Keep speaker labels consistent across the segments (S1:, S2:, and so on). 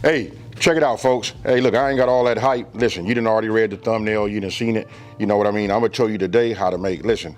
S1: Hey, check it out, folks. Hey, look, I ain't got all that hype. Listen, you done already read the thumbnail, you done seen it. You know what I mean? I'm gonna show you today how to make, listen,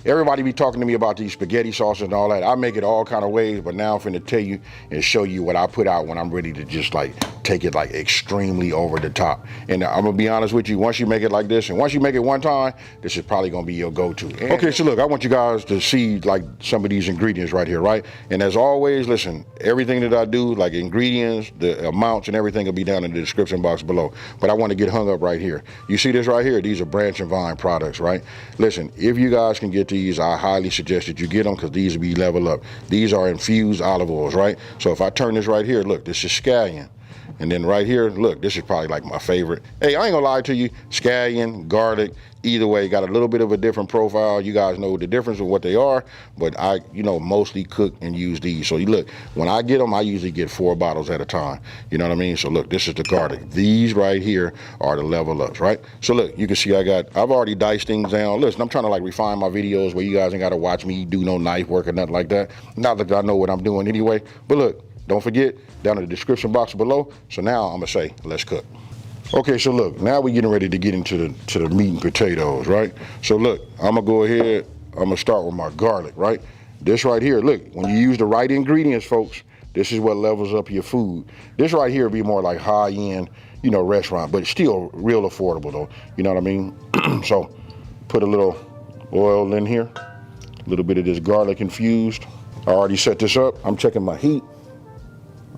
S1: everybody be talking to me about these spaghetti sauces and all that. I make it all kind of ways, but now I'm finna tell you and show you what I put out when I'm ready to just like take it like extremely over the top. And I'm gonna be honest with you, once you make it like this, and once you make it one time, this is probably gonna be your go-to. Okay, so look, I want you guys to see like some of these ingredients right here, right? And as always, listen, everything that I do, like ingredients, the amounts and everything will be down in the description box below. But I want to get hung up right here. You see this right here? These are Branch and Vine products, right? Listen, if you guys can get these, I highly suggest that you get them because these will be level up. These are infused olive oils, right? So if I turn this right here, look, this is scallion. And then right here, look, this is probably like my favorite. Hey, I ain't gonna lie to you, scallion, garlic, either way, got a little bit of a different profile. You guys know the difference of what they are, but I, mostly cook and use these. So you look, when I get them, I usually get 4 bottles at a time. You know what I mean? So look, this is the garlic. These right here are the level ups, right? So look, you can see I've already diced things down. Listen, I'm trying to like refine my videos where you guys ain't gotta watch me do no knife work or nothing like that. Not that I know what I'm doing anyway, but look, don't forget, down in the description box below. So now I'm gonna say, let's cook. Okay, so look, now we're getting ready to get into the meat and potatoes, right? So look, I'm gonna go ahead, I'm gonna start with my garlic, right? This right here, look, when you use the right ingredients, folks, this is what levels up your food. This right here would be more like high-end, restaurant, but still real affordable though, you know what I mean? So put a little oil in here, a little bit of this garlic infused. I already set this up, I'm checking my heat.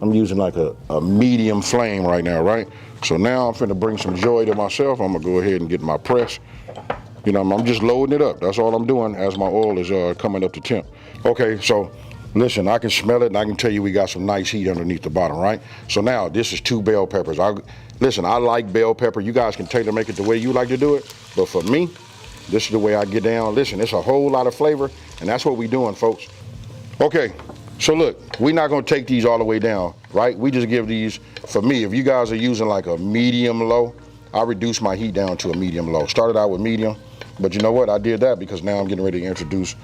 S1: I'm using like a medium flame right now, right? So now I'm finna bring some joy to myself. I'm gonna go ahead and get my press. I'm just loading it up. That's all I'm doing as my oil is coming up to temp. Okay, so listen, I can smell it and I can tell you we got some nice heat underneath the bottom, right? So now this is 2 bell peppers. Listen, I like bell pepper. You guys can tailor make it the way you like to do it. But for me, this is the way I get down. Listen, it's a whole lot of flavor and that's what we doing, folks. Okay. So look, we're not gonna take these all the way down, right? We just give these, for me, if you guys are using like a medium low, I reduce my heat down to a medium low. Started out with medium, but you know what? I did that because now I'm getting ready to introduce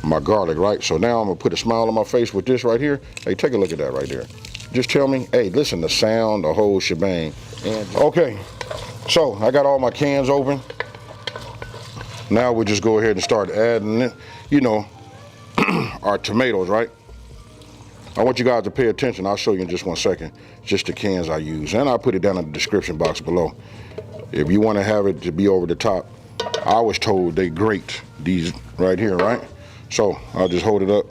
S1: my garlic, right? So now I'm gonna put a smile on my face with this right here. Hey, take a look at that right there. Just tell me, hey, listen, the sound, the whole shebang. Okay, so I got all my cans open. Now we'll just go ahead and start adding it, our tomatoes, right? I want you guys to pay attention. I'll show you in just one second, just the cans I use. And I'll put it down in the description box below. If you want to have it to be over the top, I was told they grate these right here, right? So I'll just hold it up,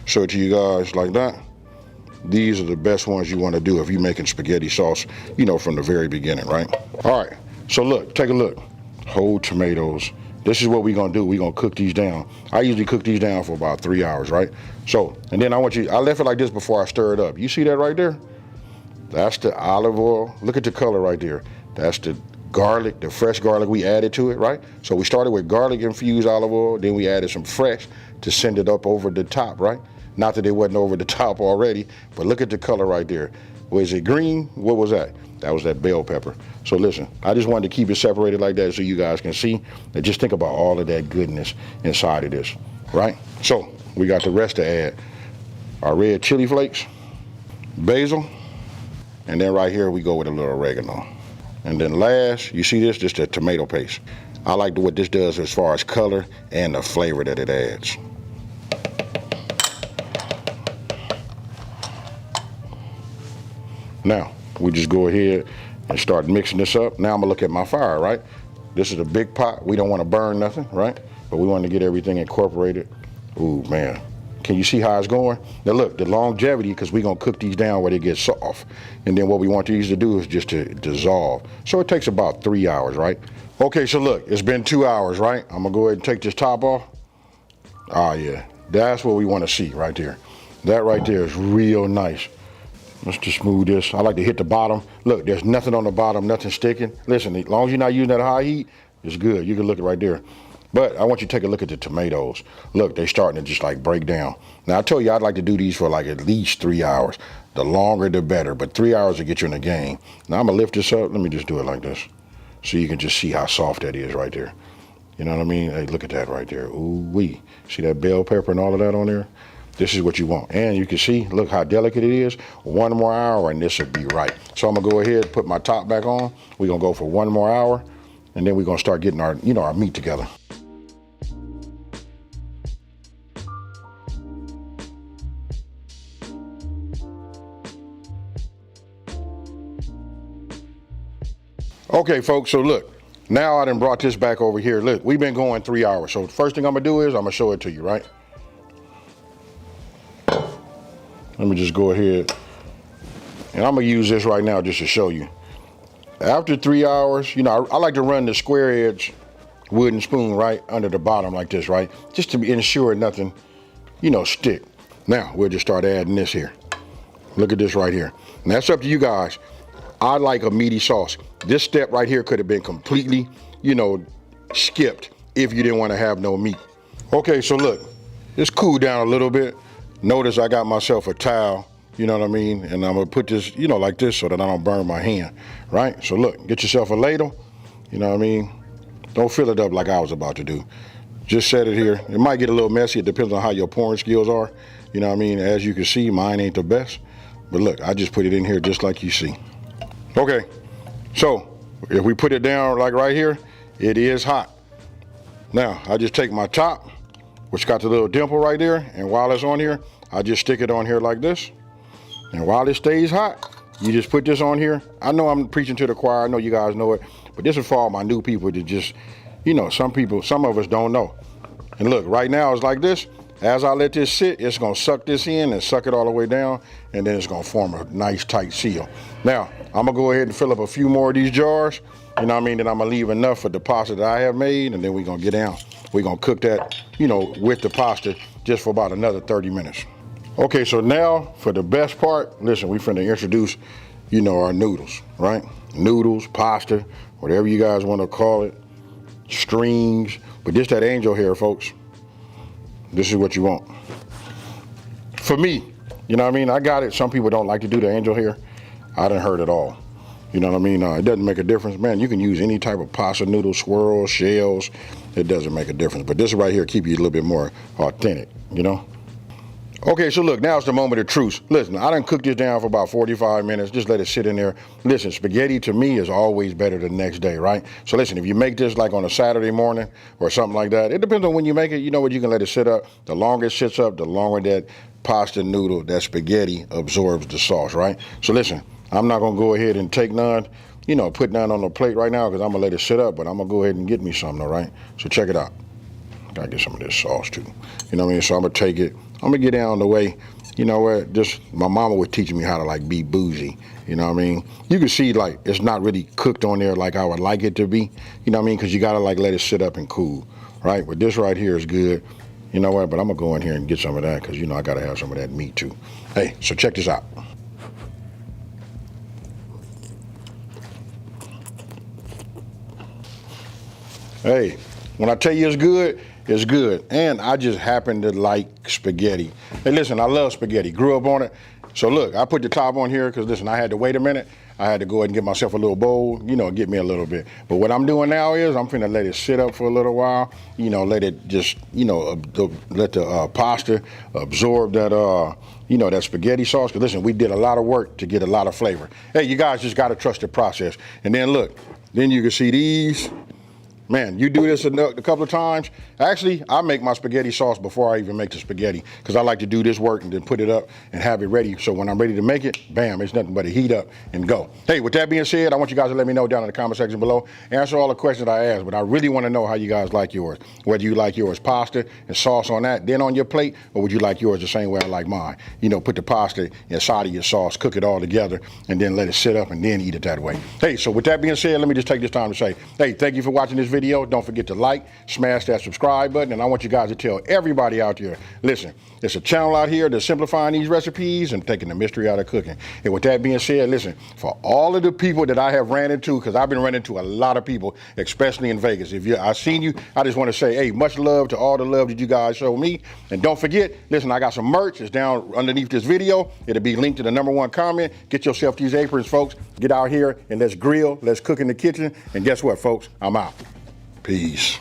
S1: show it to you guys like that. These are the best ones you want to do if you're making spaghetti sauce, from the very beginning, right? All right, so look, take a look. Whole tomatoes. This is what we're gonna do. We're gonna cook these down. I usually cook these down for about 3 hours, right? So, and then I left it like this before I stir it up. You see that right there? That's the olive oil. Look at the color right there. That's the garlic, the fresh garlic we added to it, right? So we started with garlic infused olive oil, then we added some fresh to send it up over the top, right? Not that it wasn't over the top already, but look at the color right there. Was it green? What was that? That was that bell pepper. So listen, I just wanted to keep it separated like that so you guys can see and just think about all of that goodness inside of this, right? So we got the rest to add. Our red chili flakes, basil, and then right here we go with a little oregano. And then last, you see this, just the tomato paste. I like what this does as far as color and the flavor that it adds. Now, we just go ahead and start mixing this up. Now I'm gonna look at my fire, right? This is a big pot. We don't wanna burn nothing, right? But we wanna get everything incorporated. Ooh, man. Can you see how it's going? Now look, the longevity, because we're gonna cook these down where they get soft. And then what we want these to do is just to dissolve. So it takes about 3 hours, right? Okay, so look, it's been 2 hours, right? I'm gonna go ahead and take this top off. Ah, yeah, that's what we wanna see right there. That right there is real nice. Let's just smooth this. I like to hit the bottom. Look, there's nothing on the bottom, nothing sticking. Listen, as long as you're not using that high heat, it's good. You can look it right there. But I want you to take a look at the tomatoes. Look, they're starting to just like break down. Now I told you I'd like to do these for like at least 3 hours. The longer the better, but 3 hours will get you in the game. Now I'm gonna lift this up. Let me just do it like this. So you can just see how soft that is right there. You know what I mean? Hey, look at that right there. Ooh wee. See that bell pepper and all of that on there? This is what you want. And you can see, look how delicate it is. 1 more hour and this will be right. So I'm gonna go ahead and put my top back on. We're gonna go for 1 more hour and then we're gonna start getting our, our meat together. Okay, folks, so look, now I done brought this back over here. Look, we've been going 3 hours. So the first thing I'm gonna do is I'm gonna show it to you, right? Let me just go ahead, and I'm gonna use this right now just to show you. After 3 hours, I like to run the square edge wooden spoon right under the bottom like this, right? Just to ensure nothing, stick. Now, we'll just start adding this here. Look at this right here. And that's up to you guys. I like a meaty sauce. This step right here could have been completely, skipped if you didn't want to have no meat. Okay, so look, it's cooled down a little bit. Notice I got myself a towel, you know what I mean? And I'm gonna put this, like this so that I don't burn my hand, right? So look, get yourself a ladle, you know what I mean? Don't fill it up like I was about to do. Just set it here. It might get a little messy. It depends on how your pouring skills are. You know what I mean? As you can see, mine ain't the best. But look, I just put it in here just like you see. Okay, so if we put it down like right here, it is hot. Now, I just take my top, which got the little dimple right there, and while it's on here, I just stick it on here like this. And while it stays hot, you just put this on here. I know I'm preaching to the choir, I know you guys know it, but this is for all my new people to just, some of us don't know. And look, right now it's like this. As I let this sit, it's gonna suck this in and suck it all the way down, and then it's gonna form a nice tight seal. Now, I'm gonna go ahead and fill up a few more of these jars, then I'm gonna leave enough for the pasta that I have made, and then we're gonna get down. We're gonna cook that, with the pasta just for about another 30 minutes. Okay, so now for the best part, listen, we finna introduce, our noodles, right? Noodles, pasta, whatever you guys wanna call it, strings, but this that angel hair, folks. This is what you want. For me, I got it. Some people don't like to do the angel hair. I done heard it all. You know what I mean? It doesn't make a difference. Man, you can use any type of pasta noodle, swirls, shells. It doesn't make a difference. But this right here keep you a little bit more authentic, Okay, so look, now it's the moment of truth. Listen, I done cooked this down for about 45 minutes. Just let it sit in there. Listen, spaghetti to me is always better the next day, right? So listen, if you make this like on a Saturday morning or something like that, it depends on when you make it. You know what, you can let it sit up. The longer it sits up, the longer that pasta noodle, that spaghetti absorbs the sauce, right? So listen, I'm not gonna go ahead and take none, put none on the plate right now because I'm gonna let it sit up, but I'm gonna go ahead and get me some, all right? So check it out. Gotta get some of this sauce too. You know what I mean? So I'm gonna take it. I'm gonna get down the way. You know what? Just my mama was teaching me how to be bougie. You know what I mean? You can see it's not really cooked on there like I would like it to be. You know what I mean? Because you gotta let it sit up and cool, right? But this right here is good. You know what? But I'm gonna go in here and get some of that because I gotta have some of that meat too. Hey, so check this out. Hey, when I tell you it's good, it's good. And I just happen to like spaghetti. Hey, listen, I love spaghetti. Grew up on it. So look, I put the top on here because listen, I had to wait a minute. I had to go ahead and get myself a little bowl, get me a little bit. But what I'm doing now is I'm finna let it sit up for a little while. Let it just, let the pasta absorb that, that spaghetti sauce. Because listen, we did a lot of work to get a lot of flavor. Hey, you guys just gotta trust the process. And then look, then you can see these. Man, you do this a couple of times. Actually, I make my spaghetti sauce before I even make the spaghetti because I like to do this work and then put it up and have it ready. So when I'm ready to make it, bam, it's nothing but a heat up and go. Hey, with that being said, I want you guys to let me know down in the comment section below. Answer all the questions I asked, but I really want to know how you guys like yours. Whether you like yours pasta and sauce on that, then on your plate, or would you like yours the same way I like mine? Put the pasta inside of your sauce, cook it all together, and then let it sit up and then eat it that way. Hey, so with that being said, let me just take this time to say, hey, thank you for watching this video. Don't forget to like, smash that subscribe button, and I want you guys to tell everybody out there, listen, it's a channel out here that's simplifying these recipes and taking the mystery out of cooking. And with that being said, listen, for all of the people that I have ran into, because I've been running into a lot of people, especially in Vegas. I've seen you, I just want to say, hey, much love to all the love that you guys show me. And don't forget, listen, I got some merch. It's down underneath this video. It'll be linked to the #1 comment. Get yourself these aprons, folks. Get out here and let's grill, let's cook in the kitchen. And guess what, folks? I'm out. Peace.